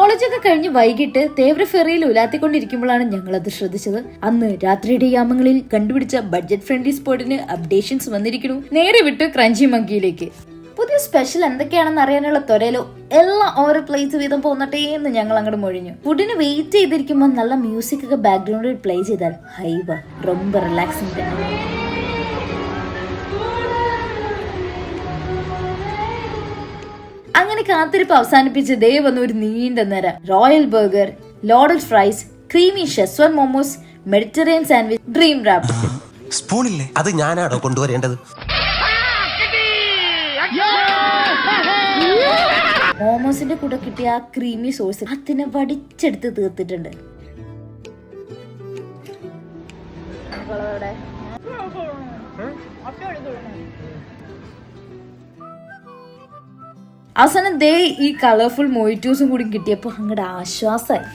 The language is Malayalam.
കോളേജൊക്കെ കഴിഞ്ഞ് വൈകിട്ട് തേവര ഫെറിയിൽ ഉലാത്തിക്കൊണ്ടിരിക്കുമ്പോഴാണ് ഞങ്ങൾ അത് ശ്രദ്ധിച്ചത്. അന്ന് രാത്രിയുടെ യാമങ്ങളിൽ കണ്ടുപിടിച്ച ബഡ്ജറ്റ് ഫ്രണ്ട്ലി സ്പോട്ടിന് അപ്ഡേഷൻസ് വന്നിരിക്കുന്നു. നേരെ വിട്ട് ക്രഞ്ചി മങ്കിയിലേക്ക്. പുതിയ സ്പെഷ്യൽ എന്തൊക്കെയാണെന്ന് അറിയാനുള്ള ത്വരയിലോ എല്ലാം ഓരോ പ്ലേസ് വീതം പോന്നട്ടെ എന്ന് ഞങ്ങൾ അങ്ങോട്ട് മൊഴിഞ്ഞു. ഫുഡിന് വെയിറ്റ് ചെയ്തിരിക്കുമ്പോൾ നല്ല മ്യൂസിക് ഒക്കെ ബാക്ക്ഗ്രൗണ്ടിൽ പ്ലേ ചെയ്താൽ ഹൈവ ரொம்ப റിലാക്സിംഗ് തന്നെ. അങ്ങനെ കാത്തിരിപ്പ് അവസാനിപ്പിച്ച് ദേ വന്ന ഒരു നീണ്ട നിര. Royal burger, loaded fries, creamy schezwan momos, Mediterranean sandwich, dream wrap. സ്പൂണില്ലേ? അത് ഞാനാണോ കൊണ്ടുവരേണ്ടത്? മോമോസിന്റെ കൂടെ കിട്ടിയ ആ ക്രീമി സോസ് അതിനെ വടിച്ചെടുത്ത് തീർത്തിട്ടുണ്ട്. അവസാനം ദേ ഈ കളർഫുൾ മൊയ്റ്റോസും കൂടി കിട്ടിയപ്പോ അങ്ങോട്ട് ആശ്വാസമായി.